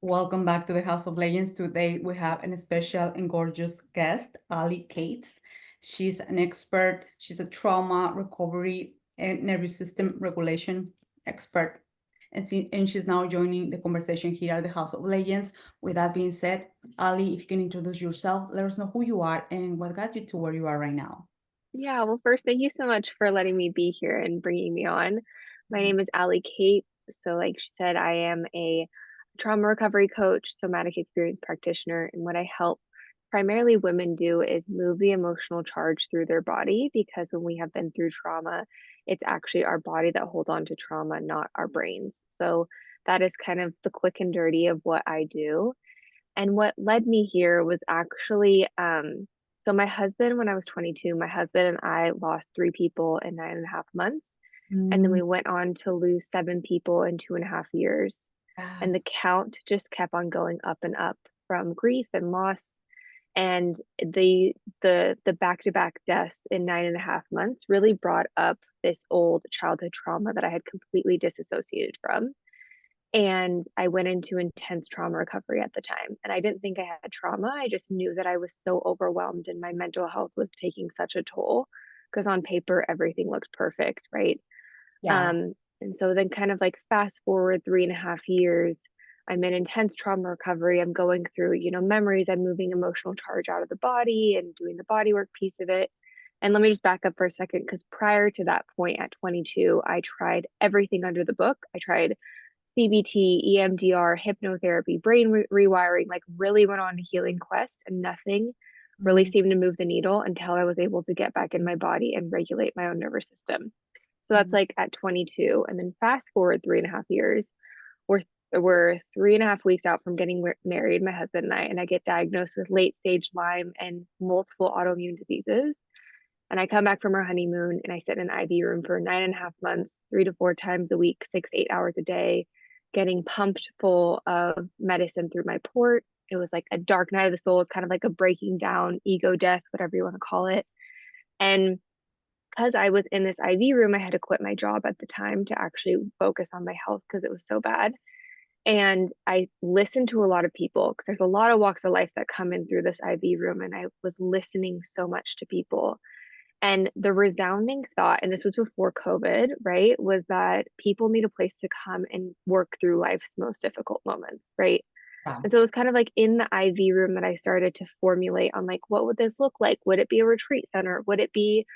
Welcome back to the House of Legends. Today we have an special and gorgeous guest, Ali Cates. She's an expert. She's a trauma recovery and nervous system regulation expert. And she's now joining the conversation here at the House of Legends. With that being said, Ali, if you can introduce yourself, let us know who you are and what got you to where you are right now. Yeah, well, first, thank you so much for letting me be here and bringing me on. My name is Ali Kate. So, like she said, I am a trauma recovery coach, somatic experience practitioner, and what I help primarily women do is move the emotional charge through their body because when we have been through trauma, it's actually our body that holds on to trauma, not our brains. So, that is kind of the quick and dirty of what I do. And what led me here was actually, so my husband, when I was 22, my husband and I lost 3 people in 9.5 months. And then Mm, we went on to lose 7 people in 2.5 years. wow. And the count just kept on going up and up from grief and loss. And the back-to-back deaths in 9.5 months really brought up this old childhood trauma that I had completely disassociated from. And I went into intense trauma recovery at the time. And I didn't think I had trauma. I just knew that I was so overwhelmed and my mental health was taking such a toll because on paper, everything looked perfect, right? Yeah. And so then, kind of like fast forward 3.5 years, I'm in intense trauma recovery. I'm going through, memories. I'm moving emotional charge out of the body and doing the body work piece of it. And let me just back up for a second because prior to that point at 22, I tried everything under the book. I tried CBT, EMDR, hypnotherapy, brain rewiring, like really went on a healing quest and nothing really Mm, seemed to move the needle until I was able to get back in my body and regulate my own nervous system. So that's mm, like at 22. And then fast forward 3.5 years, we're we're 3.5 weeks out from getting married, my husband and I get diagnosed with late stage Lyme and multiple autoimmune diseases. And I come back from our honeymoon and I sit in an IV room for 9.5 months, 3 to 4 times a week, 6 to 8 hours a day, getting pumped full of medicine through my port. It was like a dark night of the soul. It's kind of like a breaking down, ego death, whatever you want to call it. And because I was in this IV room, I had to quit my job at the time to actually focus on my health because it was so bad. And I listened to a lot of people because there's a lot of walks of life that come in through this IV room. And I was listening so much to people. And the resounding thought, and this was before COVID, right, was that people need a place to come and work through life's most difficult moments, right? yeah. And so it was kind of like in the IV room that I started to formulate on like, what would this look like? Would it be a retreat center? Would it be,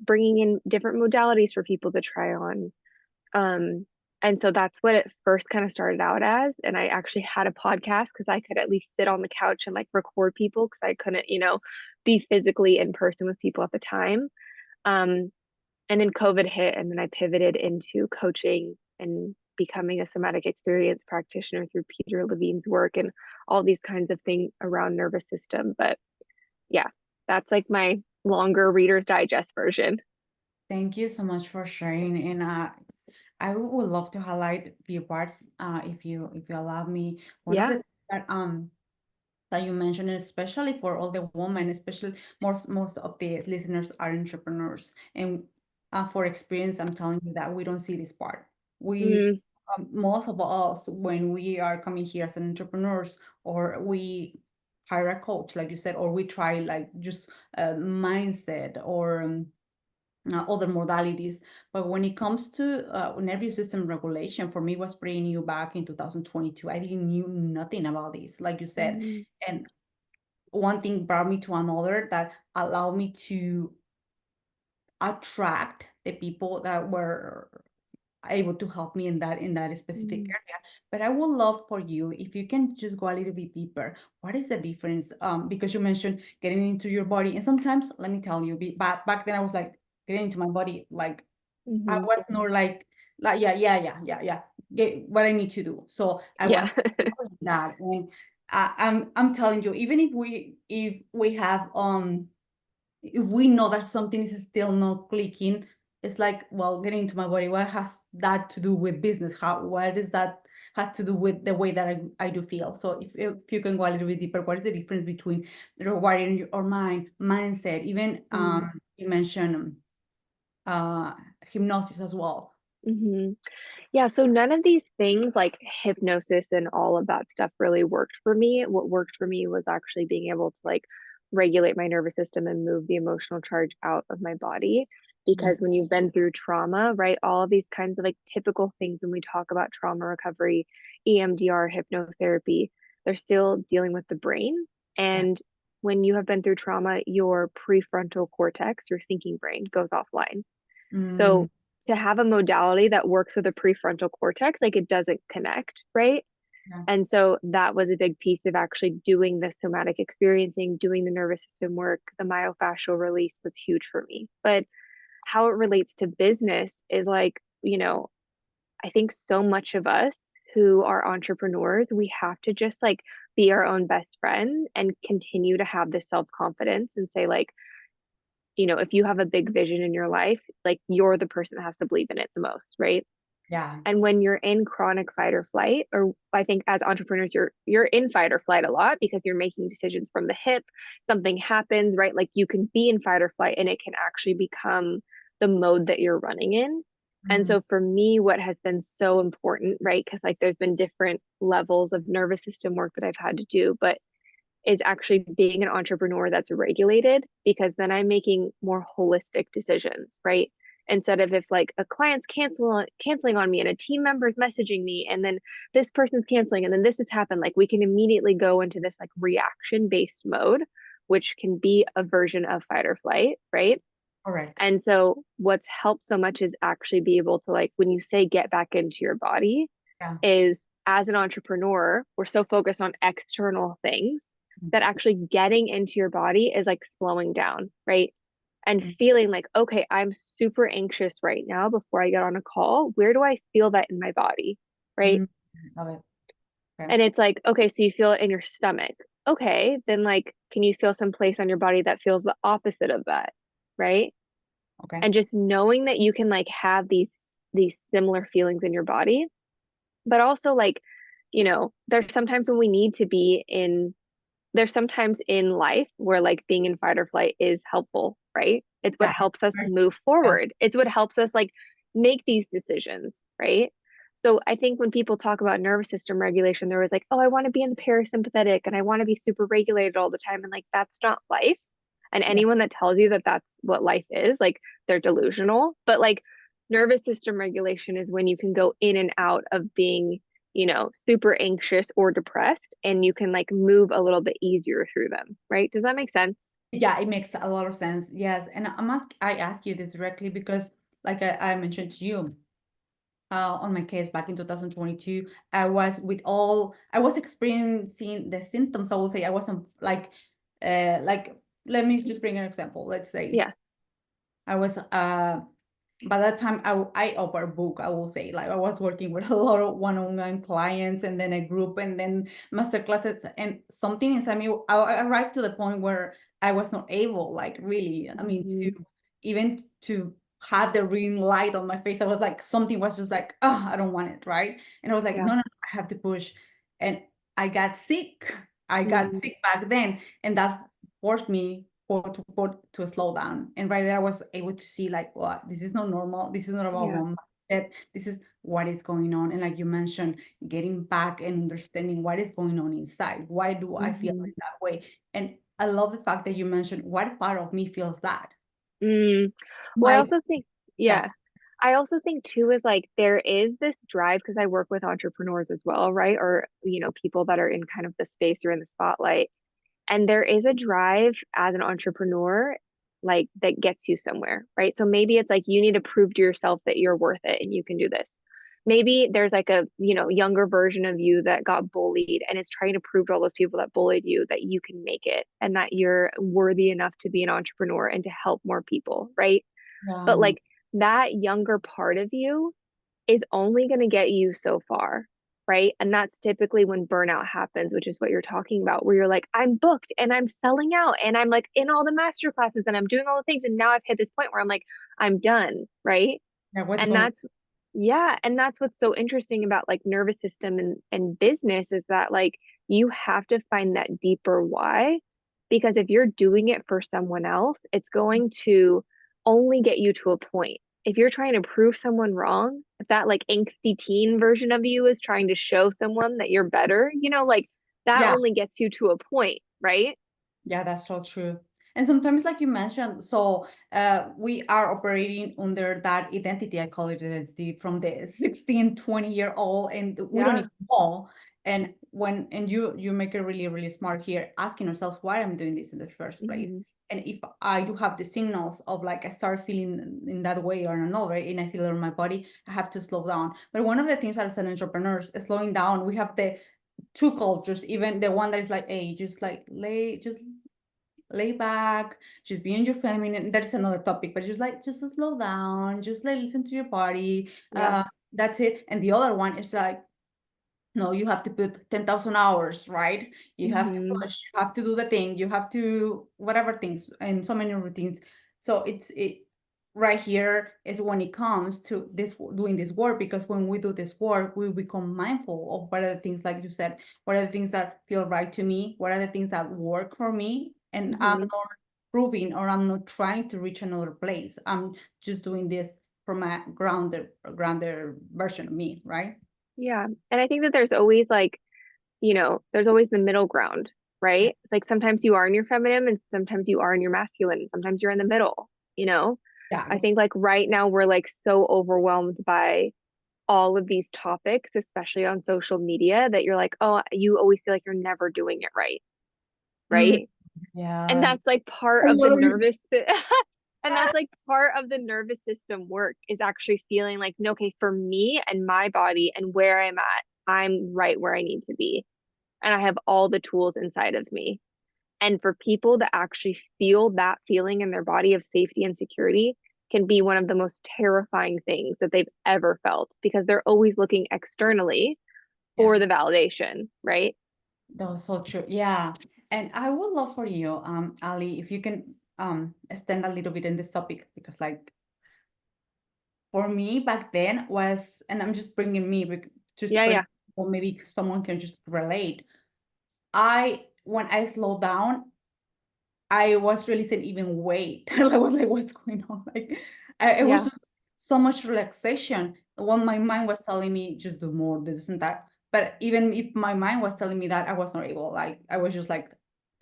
bringing in different modalities for people to try on? Um, and so that's what it first kind of started out as. And I actually had a podcast because I could at least sit on the couch and like record people because I couldn't, be physically in person with people at the time. Um, and then COVID hit, and then I pivoted into coaching and becoming a somatic experience practitioner through Peter Levine's work and all these kinds of things around nervous system. But yeah, that's like my longer Reader's Digest version. Thank you so much for sharing. And I would love to highlight a few parts, if you allow me. One of Yeah. the that you mentioned, especially for all the women, especially most of the listeners are entrepreneurs, and for experience, I'm telling you that we don't see this part. We Mm, Most of us, when we are coming here as an entrepreneurs, or we hire a coach, like you said, or we try like just mindset or other modalities. But when it comes to nervous system regulation, for me, was pretty new back in 2022. I didn't knew nothing about this, like you said. mm, And one thing brought me to another that allowed me to attract the people that were able to help me in that specific mm. area. But I would love for you if you can just go a little bit deeper. What is the difference? Because you mentioned getting into your body, and sometimes let me tell you, back then I was like getting into my body, like I Mhm. was not like yeah, get what I need to do. So I Yeah. was doing that, and I'm telling you, even if we have if we know that something is still not clicking, it's like, well, getting into my body, what has that to do with business? What is that has to do with the way that I do feel? So if you can go a little bit deeper, what is the difference between rewiring your mind, mindset, even Mm, you mentioned uh hypnosis as well. Hmm. Yeah, so none of these things like hypnosis and all of that stuff really worked for me. What worked for me was actually being able to like regulate my nervous system and move the emotional charge out of my body. Yeah. Because when you've been through trauma, right, all of these kinds of like typical things when we talk about trauma recovery, EMDR, hypnotherapy, they're still dealing with the brain. Yeah. And when you have been through trauma, your prefrontal cortex, your thinking brain, goes offline. Mm, So to have a modality that works with the prefrontal cortex, like it doesn't connect, right? yeah. And so that was a big piece of actually doing the somatic experiencing, doing the nervous system work. The myofascial release was huge for me. But how it relates to business is like, I think so much of us who are entrepreneurs, we have to just like be our own best friend and continue to have this self confidence and say, like, if you have a big vision in your life, like you're the person that has to believe in it the most, right? Yeah. And when you're in chronic fight or flight, or I think as entrepreneurs, you're in fight or flight a lot because you're making decisions from the hip. Something happens, right? Like you can be in fight or flight and it can actually become the mode that you're running in. And Mm, so for me, what has been so important, right? Because like there's been different levels of nervous system work that I've had to do, but is actually being an entrepreneur that's regulated because then I'm making more holistic decisions, right? Instead of if like a client's canceling on me and a team member's messaging me and then this person's canceling and then this has happened, like we can immediately go into this like reaction based mode, which can be a version of fight or flight, right? correct. And so what's helped so much is actually be able to like when you say get back into your body, Yeah. is as an entrepreneur, we're so focused on external things that actually getting into your body is like slowing down, right? And Mm, feeling like, okay, I'm super anxious right now before I get on a call. Where do I feel that in my body? Right. mm, love it. Okay. And it's like, okay, so you feel it in your stomach. Okay, then like, can you feel some place on your body that feels the opposite of that? Right. Okay. And just knowing that you can like have these similar feelings in your body, but also like, there's sometimes when we need to be in there's sometimes in life where like being in fight or flight is helpful, right? It's what Yeah. helps us Right. move Yeah. forward. It's what helps us like make these decisions, right? So I think when people talk about nervous system regulation, they're always like, oh, I want to be in the parasympathetic and I want to be super regulated all the time. And like, that's not life. And Yeah. anyone that tells you that that's what life is, like, they're delusional. But like, nervous system regulation is when you can go in and out of being super anxious or depressed, and you can like move a little bit easier through them, right? Does that make sense? Yeah, it makes a lot of sense. Yes. And I ask you this directly because like I mentioned to you, on my case back in 2022, I was experiencing the symptoms. I will say I wasn't like, let me just bring an example. Let's say Yeah. I was by that time I overbook, I will say. Like I was working with a lot of one-on-one clients and then a group and then master classes, and something inside me, I arrived to the point where I was not able, like really, I mean, to Mhm. even to have the green light on my face. I was like, something was just like, oh, I don't want it, right? And I was like, Yeah. no, no, I have to push. And I got sick. I got Mm. sick back then, and that forced me to slow down. And right there, I was able to see like, what, this is not normal. This is not about Yeah. one mindset. This is what is going on. And like you mentioned, getting back and understanding what is going on inside. Why do I feel Mhm. like that way? And I love the fact that you mentioned what part of me feels that. Mm. Well, I My, also think, yeah, yeah. I also think too is like there is this drive because I work with entrepreneurs as well, right? Or, people that are in kind of the space or in the spotlight. And there is a drive as an entrepreneur, like that gets you somewhere, right? So maybe it's like you need to prove to yourself that you're worth it and you can do this. Maybe there's like a, younger version of you that got bullied and is trying to prove to all those people that bullied you that you can make it and that you're worthy enough to be an entrepreneur and to help more people, right? But yeah, like that younger part of you is only going to get you so far, right? And that's typically when burnout happens, which is what you're talking about, where you're like, I'm booked and I'm selling out and I'm like in all the master classes and I'm doing all the things. And now I've hit this point where I'm like, I'm done, right? yeah, what's And going, yeah, and that's what's so interesting about like nervous system and business is that like you have to find that deeper why. Because if you're doing it for someone else, it's going to only get you to a point, if you're trying to prove someone wrong, if that like angsty teen version of you is trying to show someone that you're better, like that Yeah. only gets you to a point, right? Yeah, that's so true. And sometimes, like you mentioned, so we are operating under that identity, I call it identity, from the 16, 20-year-old, and we don't Yeah. even know. And you make it really, really smart here, asking ourselves why I'm doing this in the first place. Hmm. And if I do have the signals of like I start feeling in that way or another, and I feel it in my body, I have to slow down. But one of the things as an entrepreneur is slowing down. We have the two cultures, even the one that is like, hey, just lay back, just be in your feminine. That is another topic, but just like, just slow down, just like listen to your body. Yeah. That's it. And the other one is like, no, you have to put 10,000 hours, right? You have to Hmm. push, you have to do the thing, you have to whatever things, and so many routines. So it right here is when it comes to this doing this work, because when we do this work, we become mindful of what are the things, like you said, what are the things that feel right to me, what are the things that work for me, and I'm Hmm. not proving, or I'm not trying to reach another place. I'm just doing this from a grounded version of me, right? Yeah. And I think that there's always like, there's always the middle ground, Yeah. right? It's like sometimes you are in your feminine and sometimes you are in your masculine. Sometimes you're in the middle, you know? Yeah, I think like right now we're like so overwhelmed by all of these topics, especially on social media, that you're like, oh, you always feel like you're never doing it right, Mm, right? And yes. that's like part I of the literally, nervous and that's like part of the nervous system work is actually feeling like, no, okay, for me and my body and where I'm at, I'm right where I need to be. And I have all the tools inside of me. And for people to actually feel that feeling in their body of safety and security can be one of the most terrifying things that they've ever felt because they're always looking externally yeah, for the validation, right? that was so true. Yeah. And I would love for you, Ali, if you can extend a little bit in this topic, because like for me back then was, and I'm just bringing me just Yeah, for yeah, example, maybe someone can just relate. When I slowed down, I was releasing even weight. I was like, what's going on? Like, it was yeah, just so much relaxation. When my mind was telling me, just do more, this and that. But even if my mind was telling me that, I was not able. Like, I was just like,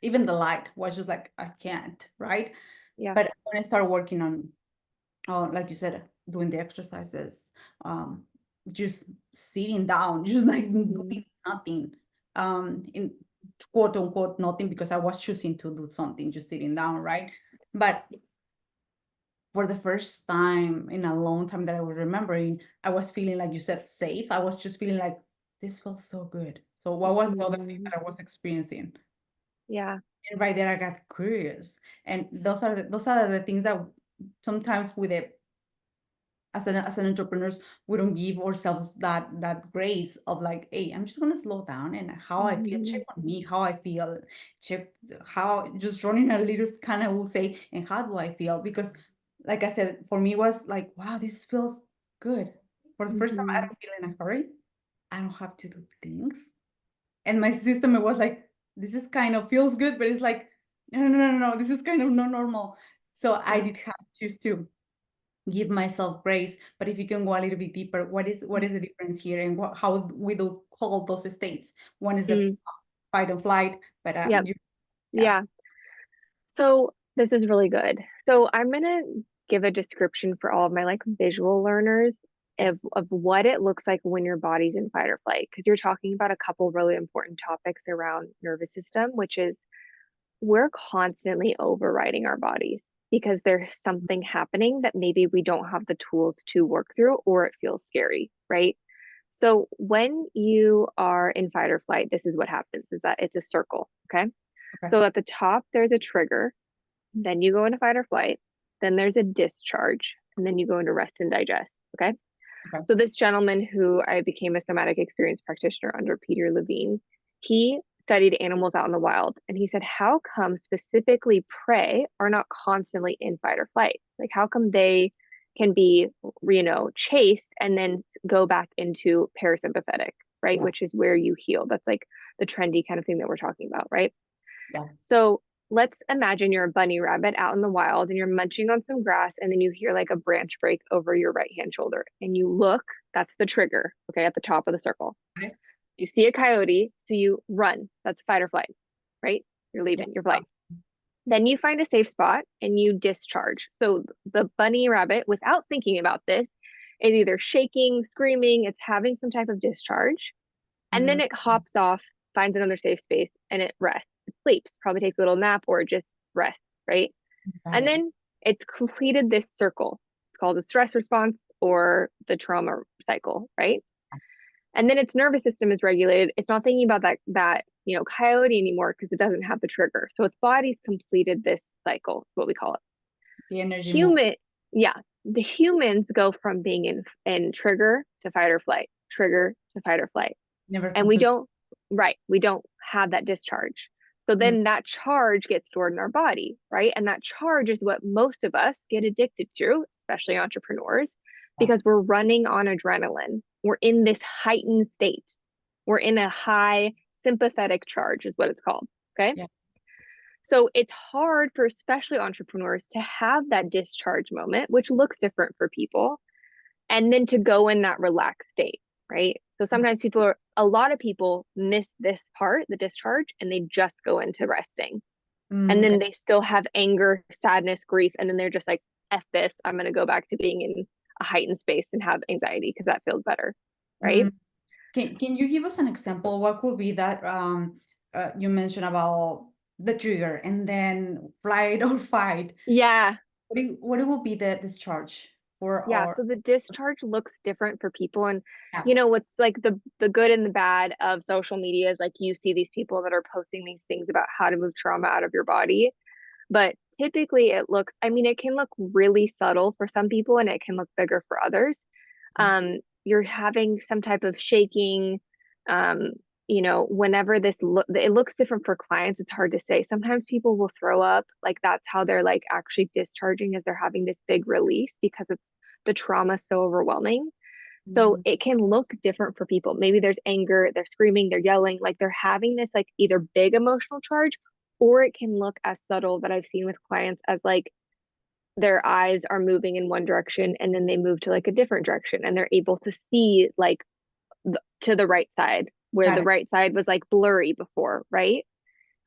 even the light was just like, I can't, right? yeah. But when I started working on, like you said, doing the exercises, um, just sitting down, just like Hmm. doing nothing, in quote unquote nothing, because I was choosing to do something, just sitting down, right? But for the first time in a long time that I was remembering, I was feeling, like you said, safe. I was just feeling like this feels so good. So what was the other thing Hmm. that I was experiencing? Yeah. And right there, I got curious, and those are the things that sometimes with it, as an entrepreneurs, we don't give ourselves that grace of like, hey, I'm just gonna slow down, and how I feel, check Hmm. on me, how I feel, check how, just running a little kind of will say, and how do I feel? Because like I said, for me was like, wow, this feels good. For the first time, I Hmm. don't feel in a hurry. I don't have to do things. And my system, it was like, this is kind of feels good, but it's like, no, no, no, no, no, this is kind of not normal. So I Yeah. did have to choose to give myself grace. But if you can go a little bit deeper, what is the difference here, and how we do call those states? One is the Mm. fight and flight, but Yep. yeah, Yeah. So this is really good. So I'm gonna give a description for all of my like visual learners yes, of what it looks like when your body's in fight or flight. Because you're talking about a couple really important topics around nervous system, which is we're constantly overriding our bodies because there's something happening that maybe we don't have the tools to work through or it feels scary, right? So when you are in fight or flight, this is what happens is that it's a circle, okay? okay, So at the top, there's a trigger, then you go into fight or flight, then there's a discharge, and then you go into rest and digest, okay? okay, So this gentleman who I became a somatic experience practitioner under Peter Levine, he studied animals out in the wild and he said, how come specifically prey are not constantly in fight or flight? Like how come they can be, chased and then go back into parasympathetic, right? yeah, Which is where you heal. That's like the trendy kind of thing that we're talking about, right? yeah, So let's imagine you're a bunny rabbit out in the wild and you're munching on some grass and then you hear like a branch break over your right hand shoulder and you look, that's the trigger, okay, at the top of the circle. Okay. You see a coyote, so you run. That's fight or flight, right? You're Yeah. leaving, you're flying. Then you find a safe spot and you discharge. So the bunny rabbit, without thinking about this, is either shaking, screaming, it's having some type of discharge. And then Mhm. it hops off, finds another safe space, and it rests. It sleeps, probably takes a little nap or just rests, right? Got And it. then it's completed this circle. It's called the stress response or the trauma cycle, right? And then its nervous system is regulated. It's not thinking about that coyote anymore because it doesn't have the trigger. So its body's completed this cycle, is what we call it. The energy move. Human, yeah, the humans go from being in trigger to fight or flight, trigger to fight or flight. Never And we complete. don't, right, we don't have that discharge. So Mm. then that charge gets stored in our body, right? And that charge is what most of us get addicted to, especially entrepreneurs, because we're running on adrenaline. We're in this heightened state. We're in a high sympathetic charge, is what it's called. Okay. Yeah. So it's hard for especially entrepreneurs to have that discharge moment, which looks different for people, and then to go in that relaxed state, right? So sometimes a lot of people miss this part, the discharge, and they just go into resting. And Okay. then they still have anger, sadness, grief, and then they're just like, F this, I'm going to go back to being in a heightened space and have anxiety because that feels better, right? Mm. Can you give us an example? What could be that you mentioned about the trigger and then flight or fight? Yeah. What it will be the discharge for Yeah, our so the discharge looks different for people. And yeah. what's like the good and the bad of social media is like you see these people that are posting these things about how to move trauma out of your body. But typically it looks, I mean, it can look really subtle for some people and it can look bigger for others. You're having some type of shaking, um, whenever it looks different for clients, it's hard to say. Sometimes people will throw up, like that's how they're like actually discharging as they're having this big release because it's the trauma so overwhelming. So Mhm. it can look different for people. Maybe there's anger, they're screaming, they're yelling, like they're having this like either big emotional charge, or it can look as subtle that I've seen with clients as like their eyes are moving in one direction and then they move to like a different direction and they're able to see like to the right side where Got the it. right side was like blurry before, right?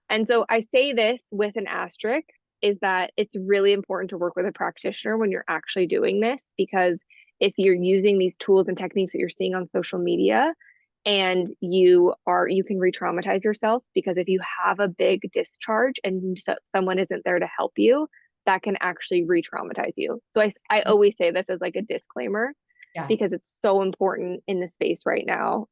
And so I say this with an asterisk is that it's really important to work with a practitioner when you're actually doing this because if you're using these tools and techniques that you're seeing on social media and you can re-traumatize yourself because if you have a big discharge and someone isn't there to help you, that can actually re-traumatize you. So I always say this as like a disclaimer Yeah. because it's so important in the space right now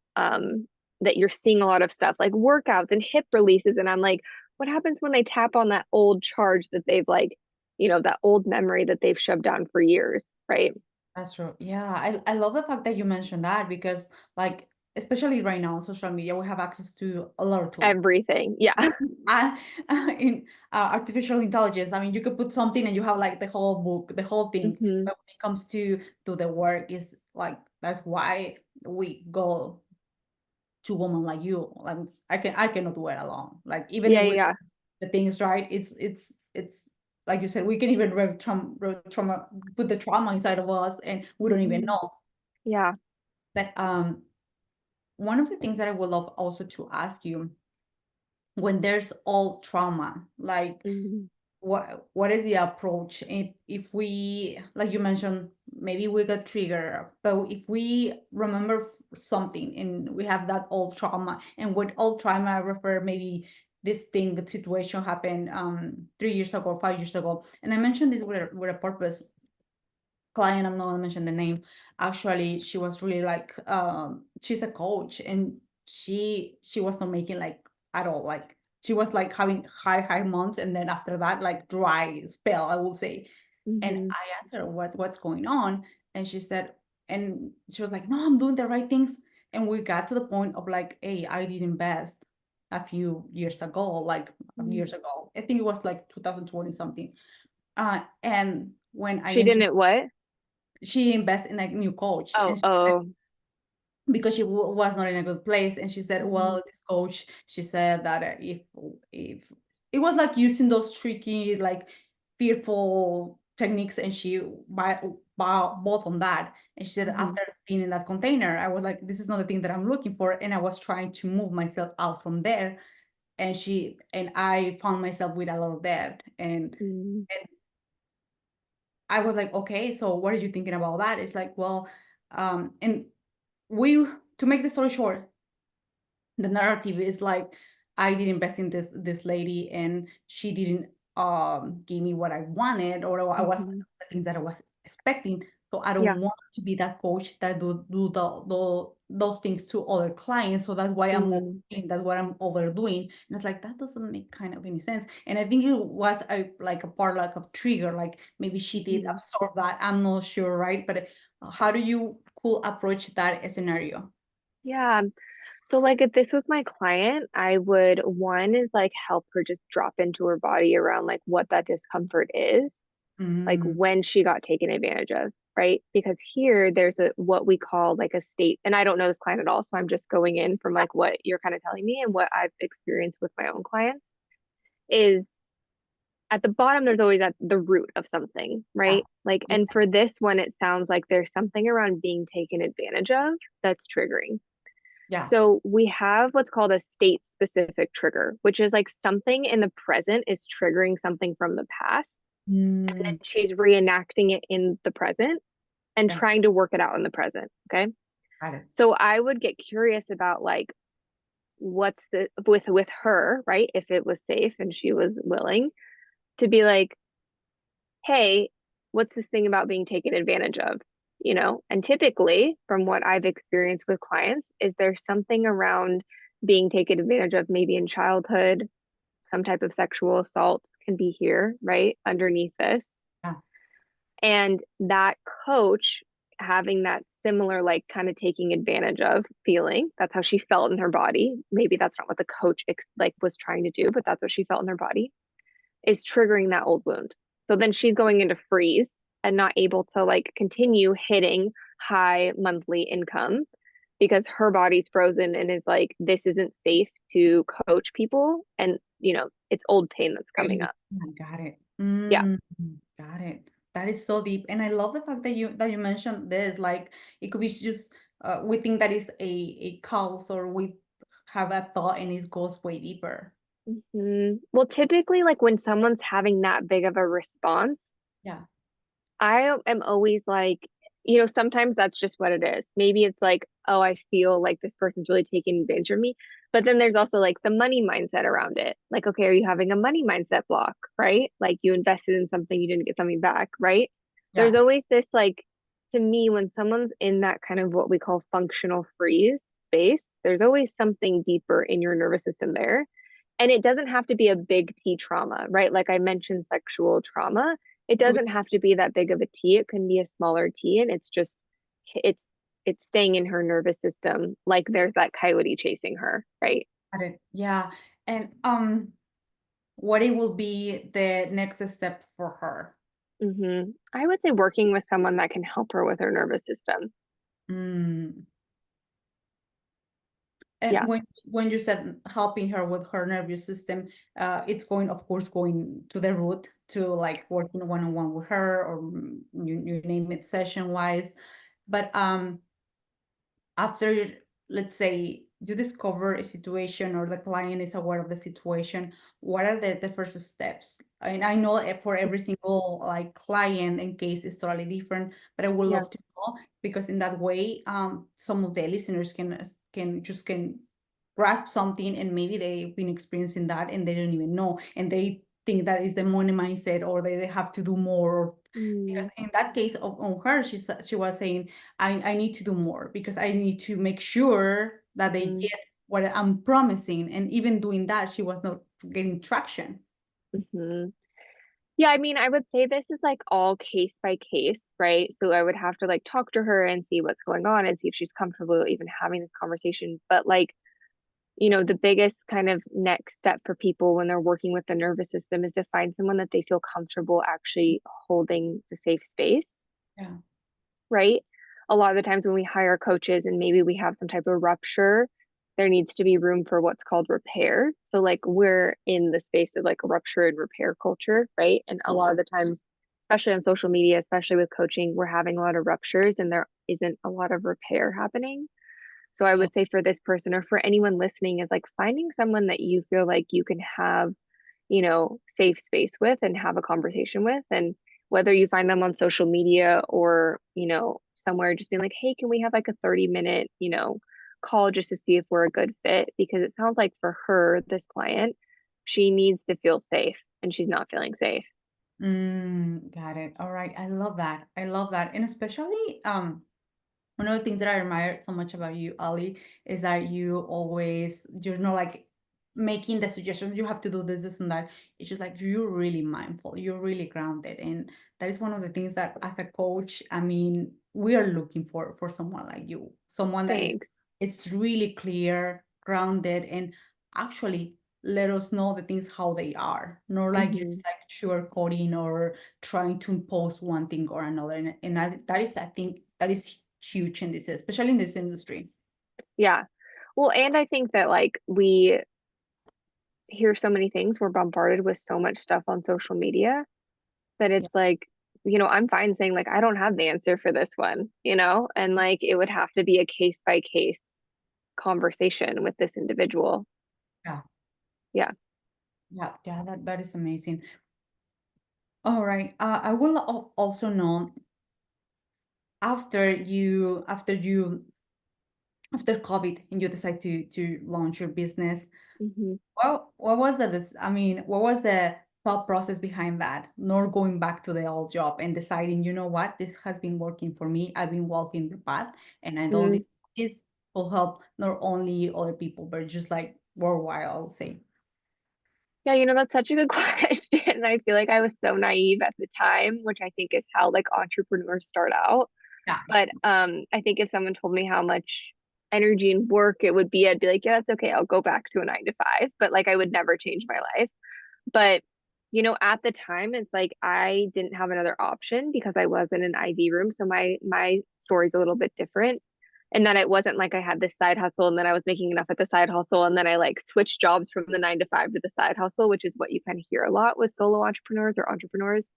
that you're seeing a lot of stuff like workouts and hip releases. And I'm like, what happens when they tap on that old charge that they've like, that old memory that they've shoved down for years, right? That's true. Yeah, I love the fact that you mentioned that because like especially right now on social media we have access to a lot of tools. Everything. Yeah. Uh, in artificial intelligence, I mean, you could put something and you have like the whole book, the whole thing. Hmm. But when it comes to the work, is like that's why we go to women like you. Like I cannot do it alone. Like even Yeah. if with Yeah. the things right, it's like you said, we can even trauma put the trauma inside of us, and we don't even Hmm. know. Yeah. But one of the things that I would love also to ask you when there's all trauma, like Hmm. what is the approach if we like you mentioned maybe we got triggered but if we remember something and we have that old trauma and with old trauma I refer maybe this thing the situation happened 3 years ago 5 years ago and I mentioned this with a purpose client I'm not gonna mention the name actually she was really like she's a coach and she was not making like at all like she was like having high months and then after that like dry spell I will say and Hmm. I asked her what's going on and she said and she was like no I'm doing the right things and we got to the point of like hey I did invest a few years ago like years ago I think it was like 2020 something and when I She entered didn't what? she invests in a new coach Oh, and she said, oh. because she was not in a good place and she said Hmm. well this coach she said that if it was like using those tricky, like fearful techniques, and she both on that. And she said Mhm. after being in that container, I was like, this is not the thing that I'm looking for, and I was trying to move myself out from there. And I found myself with a lot of debt, Mm. and I was like, okay, so what are you thinking about that? It's like, well, and we to make the story short, the narrative is like I did invest in this lady, and she didn't give me what I wanted, or I was Mhm. the things that I was expecting. So I Yeah. don't want to be that coach that do those things to other clients. So that's why I'm Mm. overdoing, that's what I'm overdoing. And it's like that doesn't make kind of any sense. And I think it was like a part like of trigger, like maybe she did Mhm. absorb that. I'm not sure, right? But how do you could approach that scenario? Yeah. So like if this was my client, I would one is like help her just drop into her body around like what that discomfort is, like Mm, when she got taken advantage of, right? Because here there's a what we call like a state, and I don't know this client at all, so I'm just going in from like what you're kind of telling me and what I've experienced with my own clients is at the bottom there's always at the root of something, yeah, right? Like yeah, and for this one it sounds like there's something around being taken advantage of that's triggering. yeah. So we have what's called a state specific trigger, which is like something in the present is triggering something from the past. And then Mm, she's reenacting it in the present and yeah, trying to work it out in the present. Okay. got it. So I would get curious about like what's the with her, right? If it was safe and she was willing to be like, hey, what's this thing about being taken advantage of? You know, and typically, from what I've experienced with clients, is there's something around being taken advantage of maybe in childhood, some type of sexual assault can be here, right? Underneath this. Yeah. And that coach having that similar, like kind of taking advantage of feeling, that's how she felt in her body. Maybe that's not what the coach like was trying to do, but that's what she felt in her body is triggering that old wound. So then she's going into freeze and not able to like continue hitting high monthly income because her body's frozen and is like, this isn't safe to coach people. And, you know, it's old pain that's coming Really? up. I got it. Yeah. Got it. That is so deep. And I love the fact that you mentioned this, like it could be just we think that is a cause, or we have a thought and it goes way deeper. Well, typically, like when someone's having that big of a response, Yeah. I am always like, you know, sometimes that's just what it is. Maybe it's like, oh, I feel like this person's really taking advantage of me. But then there's also like the money mindset around it. Like, okay, are you having a money mindset block, right? Like you invested in something, you didn't get something back, right? There's Yeah. always this like, to me, when someone's in that kind of what we call functional freeze space, there's always something deeper in your nervous system there. And it doesn't have to be a big T trauma, right? Like I mentioned sexual trauma, it It could doesn't have to be that big of a T. It can be a smaller T, and it's just it's it's staying in her nervous system like there's that coyote chasing her, right? got it. Yeah. And what it will be the next step for her? I would say working with someone that can help her with her nervous system. Mm. And Yeah. when you said helping her with her nervous system, it's going, of course, going to the root to like working one-on-one with her, or you name it, session wise. But after, let's say, you discover a situation or the client is aware of the situation, what are the first steps? I know for every single like client and case is totally different, but I would Yeah. love to know, because in that way, some of the listeners can grasp something, and maybe they've been experiencing that and they don't even know, and they think that is the money mindset, or they have to do more. Because Mm, in that case on her, she was saying, I need to do more because I need to make sure that they mm, get what I'm promising. And even doing that, she was not getting traction. hmm Yeah, I mean, I would say this is like all case by case, right? So I would have to like talk to her and see what's going on and see if she's comfortable even having this conversation. But like you know, the biggest kind of next step for people when they're working with the nervous system is to find someone that they feel comfortable actually holding the safe space, Yeah. right? A lot of the times when we hire coaches and maybe we have some type of rupture, there needs to be room for what's called repair. So like we're in the space of like rupture and repair culture, right? And a lot of the times, especially on social media, especially with coaching, we're having a lot of ruptures and there isn't a lot of repair happening. So I Yeah. would say for this person or for anyone listening is like finding someone that you feel like you can have, safe space with and have a conversation with. And whether you find them on social media or, somewhere just being like, hey, can we have like a 30-minute, call just to see if we're a good fit? Because it sounds like for her, this client, she needs to feel safe and she's not feeling safe. Got it. All right. I love that. I love that. And especially, one of the things that I admire so much about you, Ali, is that you're not like making the suggestions, you have to do this, this, and that. It's just like you're really mindful, you're really grounded. And that is one of the things that as a coach, I mean, we are looking for someone like you, someone that Thanks. it's really clear, grounded, and actually let us know the things how they are, not like Hmm. just like sugarcoating or trying to impose one thing or another. And that is, I think, that is huge in this, especially in this industry. Yeah. Well, and I think that like we hear so many things, we're bombarded with so much stuff on social media that Yeah. it's like, I'm fine saying like I don't have the answer for this one, and like it would have to be a case by case conversation with this individual. Yeah. Yeah. Yeah. That is amazing. All right. I will also know after COVID and you decide to launch your business. Hmm. What was the I mean, what was the thought process behind that? Not going back to the old job and deciding, you know what, this has been working for me. I've been walking the path, and I know this will help not only other people, but just like worldwide, I'll say. Yeah, that's such a good question. I feel like I was so naive at the time, which I think is how like entrepreneurs start out. Yeah. But I think if someone told me how much energy and work it would be, I'd be like, yeah, that's okay. I'll go back to a 9 to 5. But like I would never change my life. But at the time, it's like I didn't have another option because I was in an IV room. So my story's a little bit different. And then it wasn't like I had this side hustle and then I was making enough at the side hustle. And then I like switched jobs from the 9 to 5 to the side hustle, which is what you kind of hear a lot with solo entrepreneurs or entrepreneurs.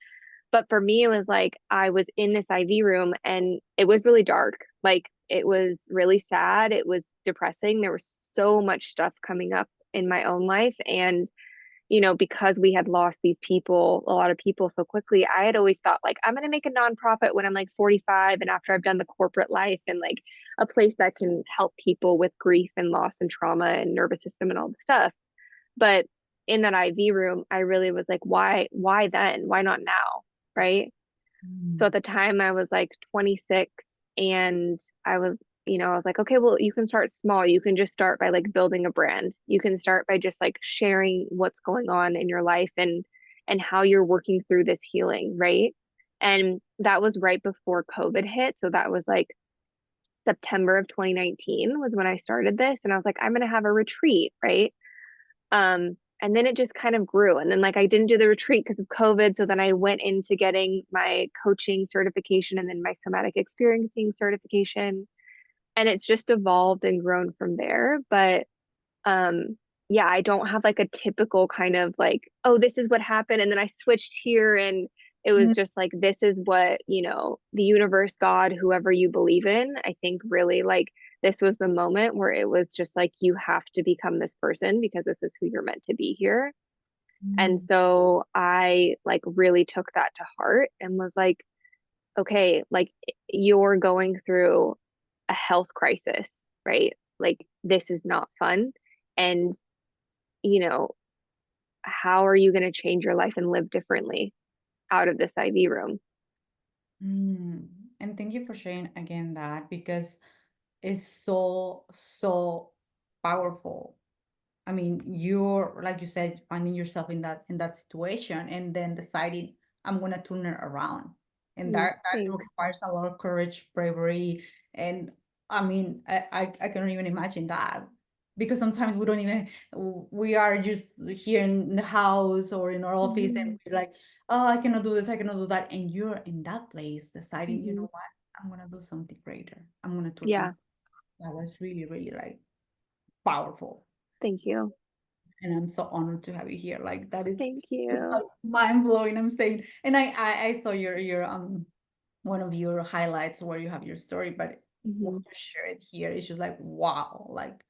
But for me, it was like I was in this IV room and it was really dark. Like it was really sad. It was depressing. There was so much stuff coming up in my own life. And because we had lost these people, a lot of people so quickly, I had always thought like, I'm going to make a nonprofit when I'm like 45 and after I've done the corporate life and like a place that can help people with grief and loss and trauma and nervous system and all the stuff. But in that IV room, I really was like, why then? Why not now? Right. So Mm. at the time I was like 26 and I was like, okay, well, you can start small. You can just start by like building a brand. You can start by just like sharing what's going on in your life and how you're working through this healing, right? And that was right before COVID hit. So that was like September of 2019 was when I started this and I was like, I'm going to have a retreat, right? And then it just kind of grew. And then like I didn't do the retreat because of COVID. So then I went into getting my coaching certification and then my somatic experiencing certification. And it's just evolved and grown from there. But yeah, I don't have like a typical kind of like, oh, this is what happened. And then I switched here and it was Mm. just like this is what, the universe, God, whoever you believe in, I think really like this was the moment where it was just like you have to become this person because this is who you're meant to be here. And Mm. so I like really took that to heart and was like, okay, like you're going through a health crisis, right? Like this is not fun. And, you know, how are you going to change your life and live differently out of this IV room? Mm. And thank you for sharing again that, because it's so powerful. I mean, you're like you said, finding yourself in that situation and then deciding I'm gonna turn it around. And that Thanks. requires a lot of courage, bravery, and I mean, I cannot even imagine that. Because sometimes we don't even we are just here in the house or in our office and Hmm. we're like, oh, I cannot do this, I cannot do that. And you're in that place deciding, you Hmm. know what, I'm gonna do something greater. I'm gonna turn things. Yeah. That was really, really like powerful. Thank you. And I'm so honored to have you here. Like that is Thank it's you. like mind blowing. I'm saying, and I saw your one of your highlights where you have your story, but what Mhm. you shared here is just like wow, like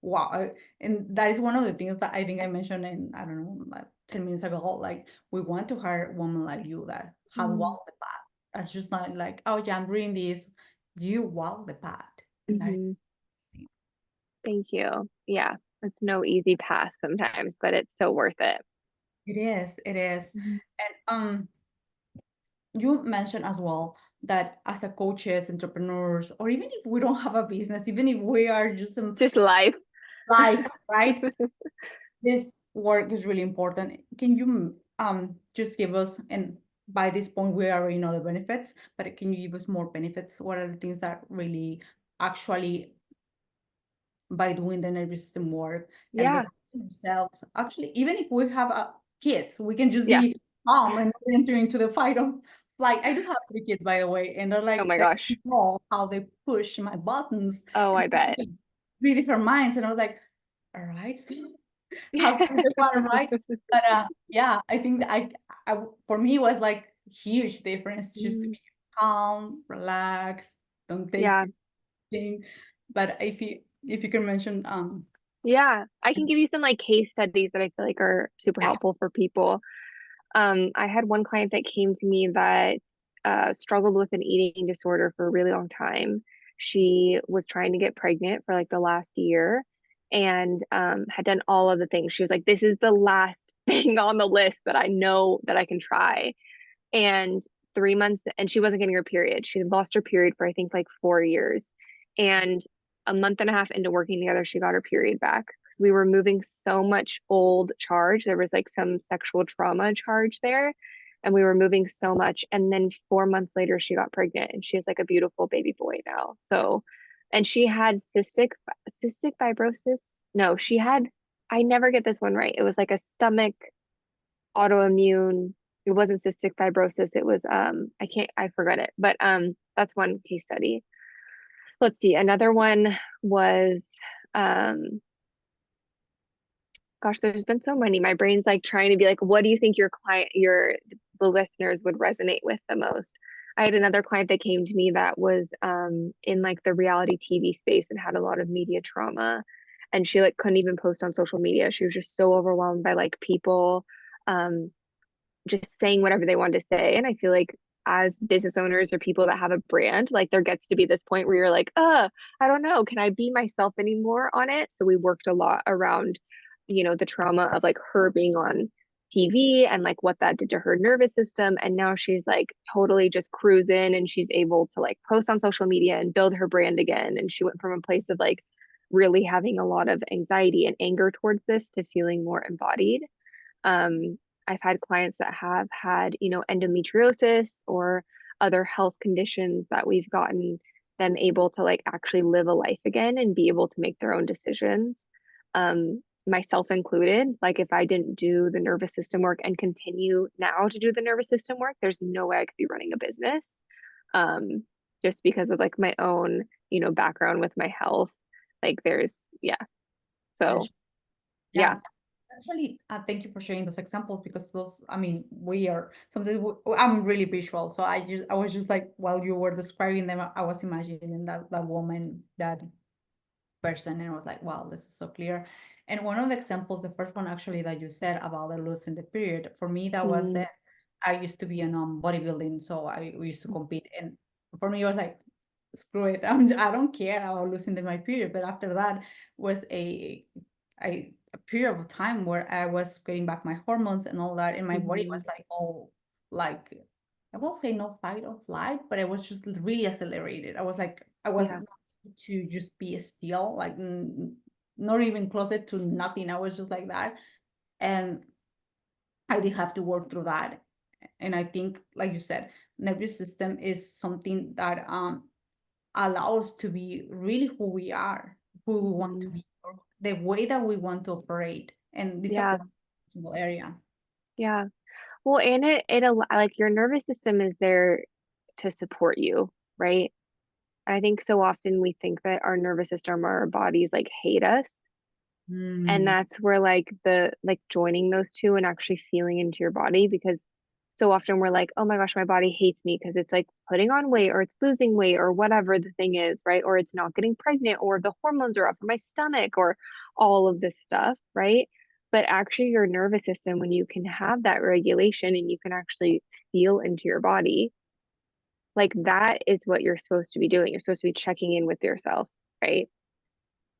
wow. And that is one of the things that I think I mentioned in, I don't know, like 10 minutes ago. Like we want to hire a woman like you that have Mhm. walked the path. That's just not like, oh yeah, I'm reading this. You walk the path, and that Mhm. is Thank you. Yeah, it's no easy path sometimes, but it's so worth it. it is, it is. Mhm. And you mentioned as well that as a coaches, entrepreneurs, or even if we don't have a business, even if we are just in Just life. life, right? This work is really important. Can you just give us, and by this point we already know the benefits, but can you give us more benefits? What are the things that really actually by doing the nervous system work and Yeah. regulating themselves, actually, even if we have kids, we can just Yeah. be calm and not enter into the fight of flight. I do have 3 kids, by the way, and they're Oh like, my they gosh. know how they push my buttons Oh, and I bet. 3 different minds. And I was like, all right, have fun with one, right? But yeah, I think that for me it was like huge difference just to Mm. be calm, relax, don't think Yeah. anything. But if you can mention Yeah. I can give you some like case studies that I feel like are super yeah, helpful for people. I had one client that came to me that struggled with an eating disorder for a really long time. She was trying to get pregnant for like the last year and had done all of the things. She was like, this is the last thing on the list that I know that I can try. And 3 months, and she wasn't getting her period. She had lost her period for I think like 4 years. And a month and a half into working together, she got her period back because we were moving so much old charge. There was like some sexual trauma charge there, and we were moving so much. And then 4 months later, she got pregnant, and she has like a beautiful baby boy now. So, and she had cystic fibrosis. No, she had. I never get this one right. It was like a stomach autoimmune. It wasn't cystic fibrosis. It was I forgot it. But that's one case study. Let's see. Another one was um gosh, there's been so many. My brain's like trying to be like, what do you think the listeners would resonate with the most? I had another client that came to me that was in like the reality TV space and had a lot of media trauma. And she like couldn't even post on social media. She was just so overwhelmed by like people um just saying whatever they wanted to say. And I feel like as business owners or people that have a brand, like there gets to be this point where you're like, I don't know, can I be myself anymore on it? So we worked a lot around, the trauma of like her being on TV and like what that did to her nervous system. And now she's like totally just cruising and she's able to like post on social media and build her brand again. And she went from a place of like really having a lot of anxiety and anger towards this to feeling more embodied. I've had clients that have had, endometriosis or other health conditions that we've gotten them able to like actually live a life again and be able to make their own decisions. Myself included, like if I didn't do the nervous system work and continue now to do the nervous system work, there's no way I could be running a business. Um, just because of like my own, background with my health. Like yeah. So yeah. yeah. Actually, thank you for sharing those examples because those, I mean, we are sometimes I'm really visual, so I was just like while you were describing them, I was imagining that woman, that person, and I was like, wow, this is so clear. And one of the examples, the first one actually that you said about the losing the period, for me that was Mm, that I used to be in bodybuilding, so we used to compete, and for me it was like, screw it, I don't care about losing my period. But after that was a period of time where I was getting back my hormones and all that, and my body was mhm. like all like, I won't say no fight or flight, but it was just really accelerated. I was like, I was Yeah. to just be still, like not even closer to nothing. I was just like that. And I did have to work through that. And I think, like you said, nervous system is something that allows to be really who we are, who we want to Mhm. be, or the way that we want to operate. And this Yeah. applies to single area. Yeah. Well, and like your nervous system is there to support you, right? I think so often we think that our nervous system or our bodies like hate us. And Mm, that's where like the like joining those two and actually feeling into your body, because so often we're like, oh my gosh, my body hates me because it's like putting on weight or it's losing weight or whatever the thing is, right? Or it's not getting pregnant or the hormones are up in my stomach or all of this stuff, right? But actually, your nervous system, when you can have that regulation and you can actually feel into your body, like that is what you're supposed to be doing. You're supposed to be checking in with yourself, right?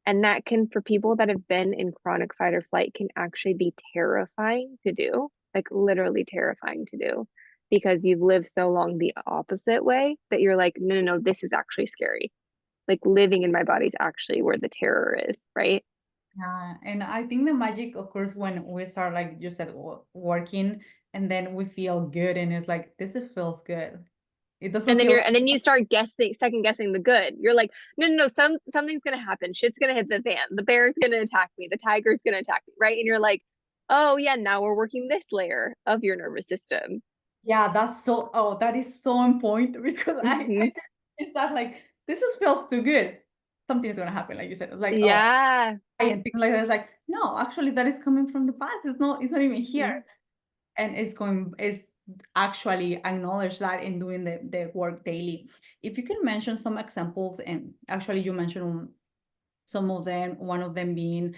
And that can, for people that have been in chronic fight or flight, can actually be terrifying to do, like literally terrifying to do, because you've lived so long the opposite way that you're like, no, no, no, this is actually scary. Like living in my body is actually where the terror is, right? yeah, and I think the magic occurs when we start, like you said, working, and then we feel good, and it's like feels good. It doesn't feel And then you start guessing, second guessing the good. You're like, no, no, no, something's gonna happen. Shit's gonna hit the fan. The bear's gonna attack me. The tiger's gonna attack me, right? And you're like, oh yeah, now we're working this layer of your nervous system. yeah, that's so, oh, that is so on point because Hmm. it's not like feels too good. Something is gonna happen, like you said. It's like, oh, Yeah. and things like that. It's like, no, actually, that is coming from the past. It's not even here. Mhm. And it's actually acknowledge that in doing the work daily. If you can mention some examples, and actually you mentioned some of them, one of them being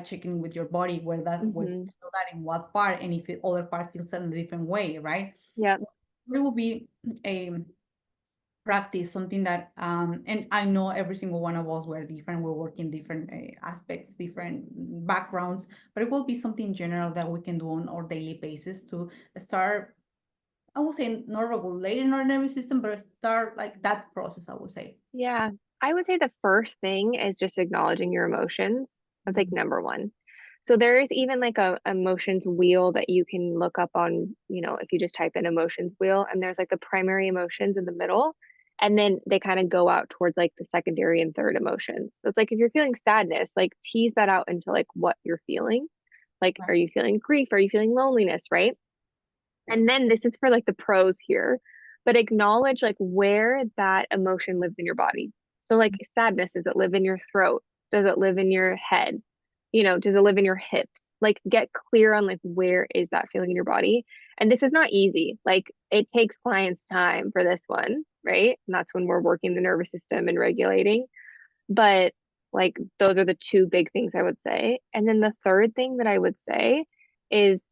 checking with your body where you Hmm. feel that in what part, and if the other part feels in a different way, right? Yep. It will be a practice, something that and I know every single one of us, we're different, we work in different aspects, different backgrounds, but it will be something general that we can do on our daily basis to start, I would say, not regulating our nervous system, but start like that process, I would say. Yeah. I would say the first thing is just acknowledging your emotions. That's like Mhm. number one. So there is even like a emotions wheel that you can look up on, if you just type in emotions wheel, and there's like the primary emotions in the middle, and then they kind of go out towards like the secondary and third emotions. So it's like if you're feeling sadness, like tease that out into like what you're feeling. Like, Right. are you feeling grief? Are you feeling loneliness, right? And then this is for like the pros here, but acknowledge like where that emotion lives in your body. So like sadness, does it live in your throat? Does it live in your head? Does it live in your hips? Like get clear on like where is that feeling in your body? And this is not easy. Like it takes clients time for this one, right? And that's when we're working the nervous system and regulating. But like those are the two big things I would say. And then the third thing that I would say is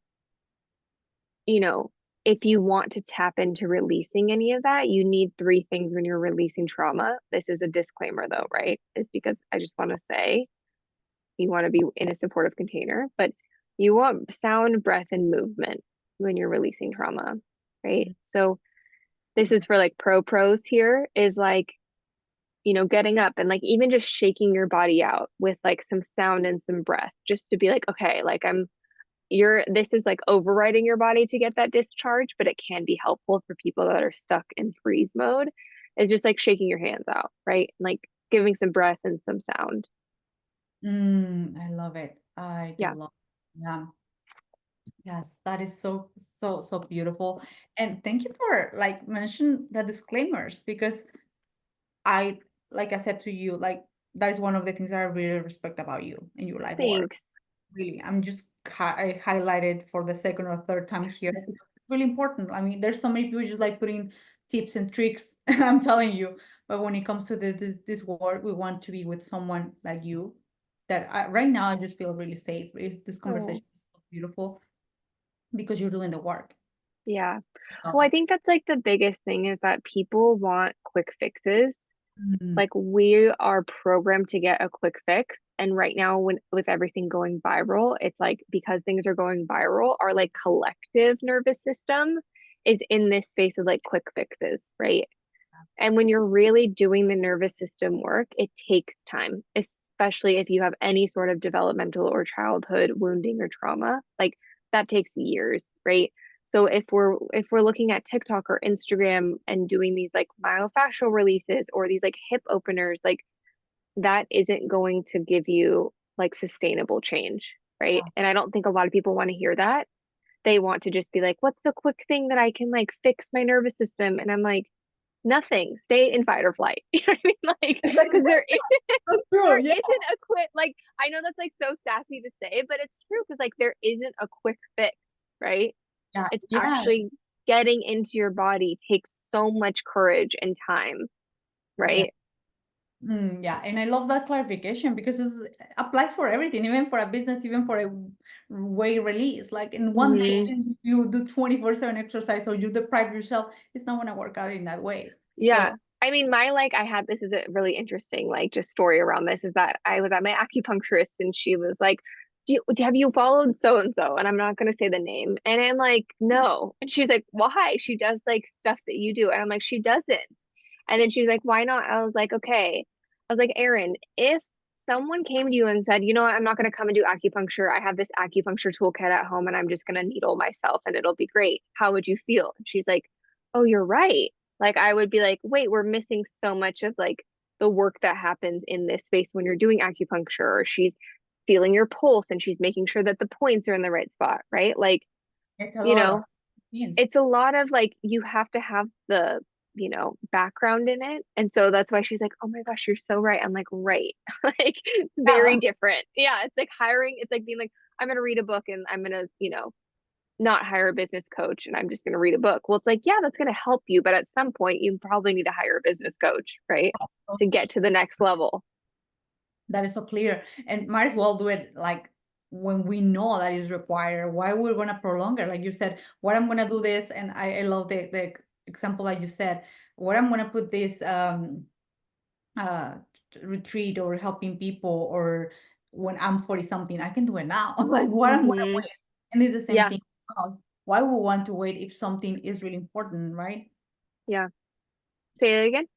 you know, if you want to tap into releasing any of that, you need three things when you're releasing trauma. This is a disclaimer though, right? Is because I just want to say you want to be in a supportive container, but you want sound, breath, and movement when you're releasing trauma, right? So this is for like pros here is like, getting up and like even just shaking your body out with like some sound and some breath, just to be like, okay, like this is like overriding your body to get that discharge, but it can be helpful for people that are stuck in freeze mode. Is just like shaking your hands out, right? Like giving some breath and some sound. I love it. I do Yeah. love it. Yeah. Yes, that is so, so, so beautiful. And thank you for like mention the disclaimers because I, like I said to you, like that is one of the things that I really respect about you and your life work. Thanks. Really, I'm just I highlighted for the second or third time here because it's really important. I mean, there's so many people just like putting tips and tricks, I'm telling you. But when it comes to this work, we want to be with someone like you that right now I just feel really safe. This Oh, conversation is so beautiful because you're doing the work. yeah. Well, I So, think that's like the biggest thing is that people want quick fixes. mm, Like we are programmed to get a quick fix. And right now, when with everything going viral, it's like because things are going viral, our like collective nervous system is in this space of like quick fixes, right? And when you're really doing the nervous system work, it takes time, especially if you have any sort of developmental or childhood wounding or trauma. Like that takes years, right? So if we're looking at TikTok or Instagram and doing these like myofascial releases or these like hip openers, like that isn't going to give you like sustainable change, right? And I don't think a lot of people want to hear that. They want to just be like, what's the quick thing that I can like fix my nervous system? And I'm like, nothing. Stay in fight or flight. You know what I mean? Like, because That's there true. Yeah. isn't a quick, like, I know that's like so sassy to say, but it's true because like there isn't a quick fix, right? Yeah. It's Yeah. actually getting into your body takes so much courage and time, Yeah. right? Yeah, and I love that clarification because it applies for everything, even for a business, even for a weight release. Like in one day, Hmm. even if you do 24/7 exercise or you deprive yourself, it's not gonna work out in that way. So Yeah. I mean, my like, I had this is a really interesting, like, just story around this is that I was at my acupuncturist and she was like, have you followed so and so? And I'm not going to say the name. And I'm like, no. And she's like, why? She does like stuff that you do. And I'm like, she doesn't. And then she's like, why not? I was like, okay. I was like, Erin, if someone came to you and said, you know what, I'm not going to come and do acupuncture. I have this acupuncture toolkit at home and I'm just going to needle myself and it'll be great. How would you feel? And she's like, oh, you're right. Like I would be like, wait, we're missing so much of like the work that happens in this space when you're doing acupuncture, or she's feeling your pulse and she's making sure that the points are in the right spot, right? Like, it's a you lot of know, things. it's a lot of like you have to have the, background in it. And so that's why she's like, "Oh my gosh, you're so right." I'm like, "Right." Like very Yeah, different. Yeah, it's like hiring, it's like being like, "I'm going to read a book and I'm going to, not hire a business coach and I'm just going to read a book." Well, it's like, yeah, that's going to help you, but at some point you probably need to hire a business coach, right? To get to the next level. that is so clear. And might as well do it like when we know that is required. Why we're gonna prolong it? Like you said, what I'm gonna do this, and I love the example that you said, what I'm gonna put this uh retreat or helping people or when I'm 40 something, I can do it now. Like what I'm gonna Hmm. wait. And it's the same Yeah. thing else. Why we want to wait if something is really important, right? Yeah. Say it again.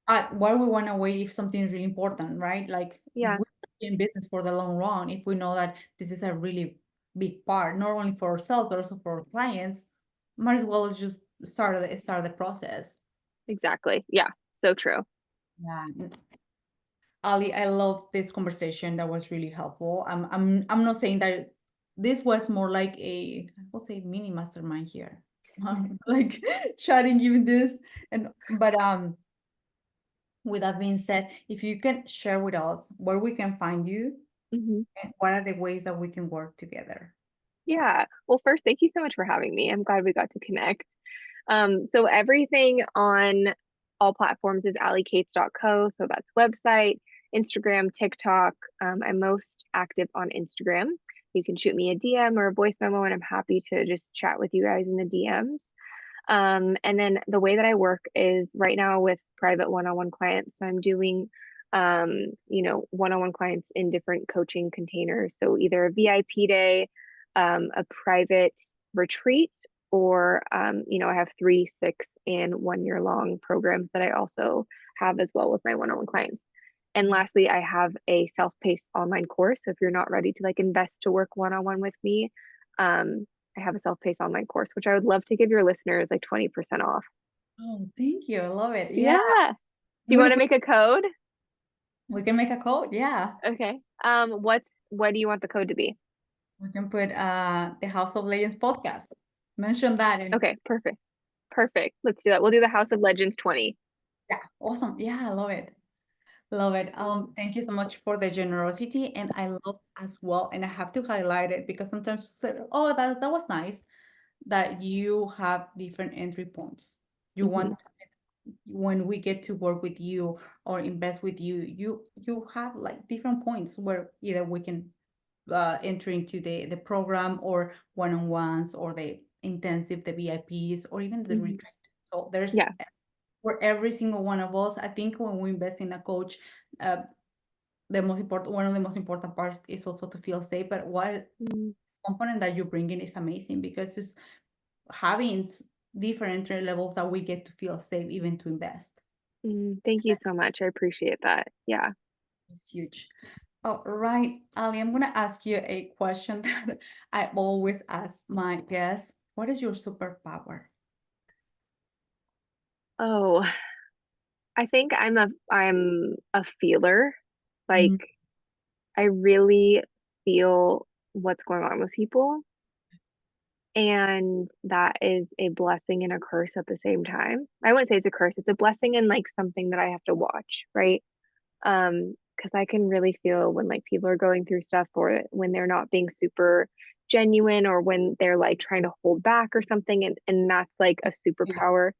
Why we want to wait if something is really important, right? Like Yeah. we're in business for the long run. If we know that this is a really big part, not only for ourselves but also for our clients, might as well just start the process. Exactly. Yeah. So true. Yeah. Ali, I love this conversation. That was really helpful. I'm not saying that this was more like I would say mini mastermind here. Like chatting even this and but with that being said, if you can share with us where we can find you Hmm. and what are the ways that we can work together. Yeah. Well, first, thank you so much for having me. I'm glad we got to connect. So everything on all platforms is alleycates.co. So that's website, Instagram, TikTok. I'm most active on Instagram. You can shoot me a DM or a voice memo, and I'm happy to just chat with you guys in the DMs. And then the way that I work is right now with private one-on-one clients. So I'm doing, one-on-one clients in different coaching containers. So either a VIP day, a private retreat, or, I have 3, 6, and 1 year long programs that I also have as well with my one-on-one clients. And lastly, I have a self-paced online course. So if you're not ready to like invest to work one-on-one with me, I have a self-paced online course, which I would love to give your listeners like 20% off. Oh, thank you. I love it. Yeah. Yeah. Do I'm you gonna want to put make a code? we can make a code. Yeah. Okay. What do you want the code to be? We can put the House of Legends podcast. Mention that and Okay, perfect. Perfect. Let's do that. We'll do the House of Legends 20. yeah, awesome. Yeah, I love it. Love it. Thank you so much for the generosity. And I love as well, and I have to highlight it because sometimes you say, oh, that was nice that you have different entry points. You Hmm. want when we get to work with you or invest with you, you have like different points where either we can enter into the program or one-on-ones or the intensive, the VIPs, or even the Hmm. retreat. So there's Yeah. for every single one of us. I think when we invest in a coach, uh, one of the most important parts is also to feel safe. But what Mm, component that you bring in is amazing because it's having different entry levels that we get to feel safe even to invest. thank you so much. I appreciate that. Yeah. It's huge. All right, Ali, I'm gonna ask you a question that I always ask my guests. What is your superpower? Oh, I think I'm a feeler. Like Mm, I really feel what's going on with people And that is a blessing and a curse at the same time. I wouldn't say it's a curse, it's a blessing and like something that I have to watch, right? Because I can really feel when like people are going through stuff or when they're not being super genuine or when they're like trying to hold back or something, and that's like a superpower.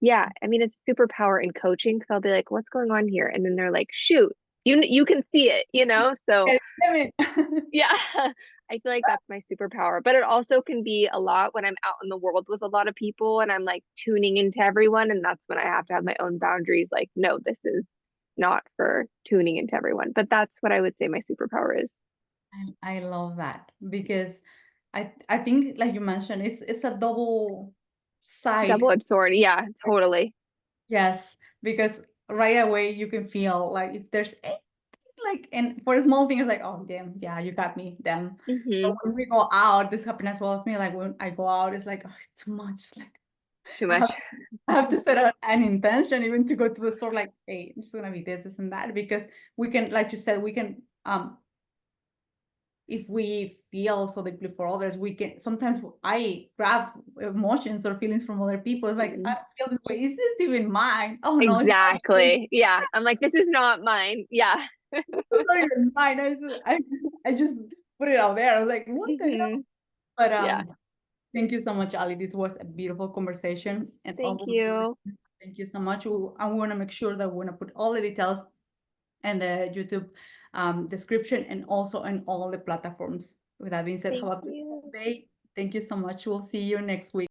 Yeah, I mean it's a superpower in coaching because I'll be like, what's going on here? And then they're like, shoot, you can see it, you know? So yeah, I feel like that's my superpower. But it also can be a lot when I'm out in the world with a lot of people and I'm like tuning into everyone. And that's when I have to have my own boundaries. Like, no, this is not for tuning into everyone. But that's what I would say my superpower is. I love that because I think like you mentioned, it's a double side. Double-edged sword. Yeah, totally. Yes, because right away you can feel like if there's like, and for a small thing, it's like, oh damn, yeah, you got me, damn. But Hmm. when we go out, this happened as well as me. Like when I go out, it's like, oh, it's too much. It's like It's too I have, much. I have to set an intention even to go to the store. Like, hey, it's gonna be this and that because we can, like you said, we can if we feel so deeply for others, we can sometimes I grab emotions or feelings from other people. It's like I Mhm. feel this way. Is this even mine? Oh no, it's Exactly. Yeah. I'm like, this is not mine. Yeah. not even mine. I just put it out there. I was like, what the hell? Hmm. But Yeah. thank you so much, Ali. This was a beautiful conversation, and all Thank of you, you. thank you so much. I want to make sure that we're gonna put all the details and the YouTube description and also on all the platforms. With that being said, have Thank a beautiful you. day. Thank you so much. We'll see you next week.